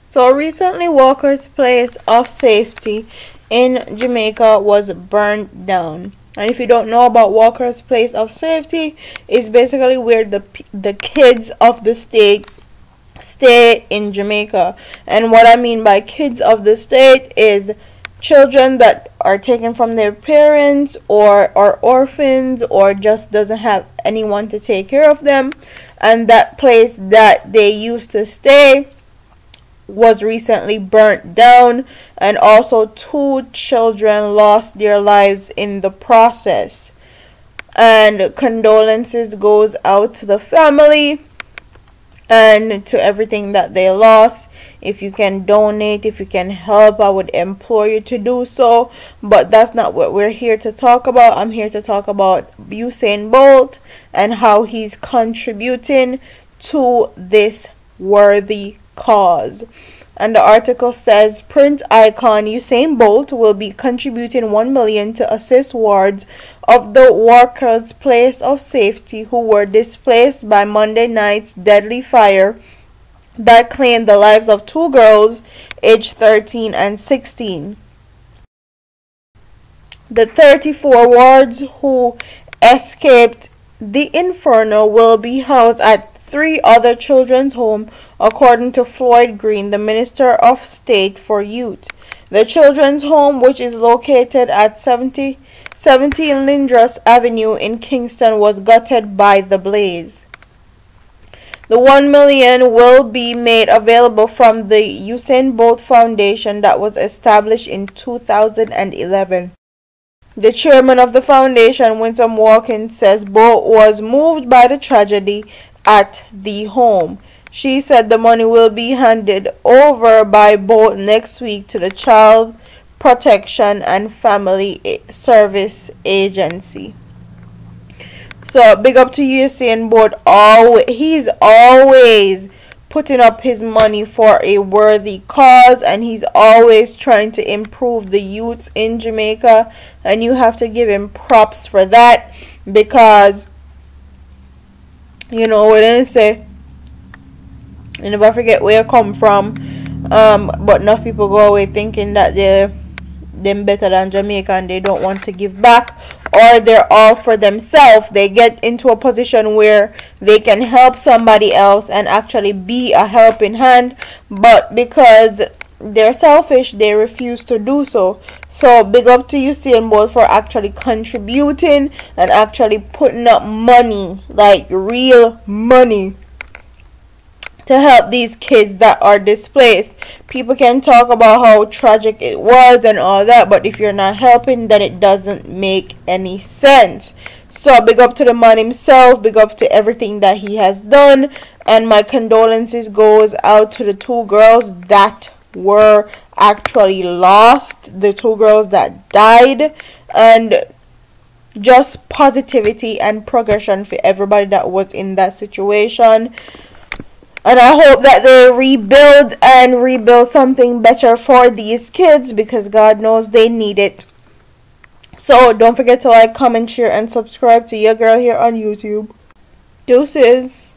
So recently, Walker's place of safety in Jamaica was burned down. And if you don't know about Walker's place of safety, it's basically where the kids of the state stay in Jamaica. And what I mean by kids of the state is children that are taken from their parents or are orphans or just doesn't have anyone to take care of them. And that place that they used to stay was recently burnt down, and also 2 children lost their lives in the process. And condolences goes out to the family and to everything that they lost. If you can donate, if you can help, I would implore you to do so. But that's not what we're here to talk about. I'm here to talk about Usain Bolt and how he's contributing to this worthy cause. And the article says print icon Usain Bolt will be contributing $1 million to assist wards of the Walker's place of safety who were displaced by Monday night's deadly fire that claimed the lives of 2 girls aged 13 and 16. The 34 wards who escaped the inferno will be housed at 3 other children's homes, according to Floyd Green, the Minister of State for Youth. The children's home, which is located at 17 Lindros Avenue in Kingston, was gutted by the blaze. The $1 million will be made available from the Usain Bolt Foundation that was established in 2011. The chairman of the foundation, Winsome Watkins, says Bolt was moved by the tragedy at the home. She said the money will be handed over by Bolt next week to the Child Protection and Family Service Agency. So big up to Usain Bolt. He's always putting up his money for a worthy cause, and he's always trying to improve the youths in Jamaica, and you have to give him props for that, because you know what they say, you never forget where you come from. But enough people go away thinking that they're better than Jamaica and they don't want to give back, or they're all for themselves. They get into a position where they can help somebody else and actually be a helping hand, but because they're selfish, they refuse to do so. So big up to Usain Bolt for actually contributing and actually putting up money, like real money, to help these kids that are displaced. People can talk about how tragic it was and all that, but if you're not helping, then it doesn't make any sense. So big up to the man himself, big up to everything that he has done, and my condolences goes out to the 2 girls that were actually lost, the 2 girls that died, and just positivity and progression for everybody that was in that situation. And I hope that they rebuild something better for these kids, because God knows they need it. So don't forget to like, comment, share, and subscribe to your girl here on YouTube. Deuces.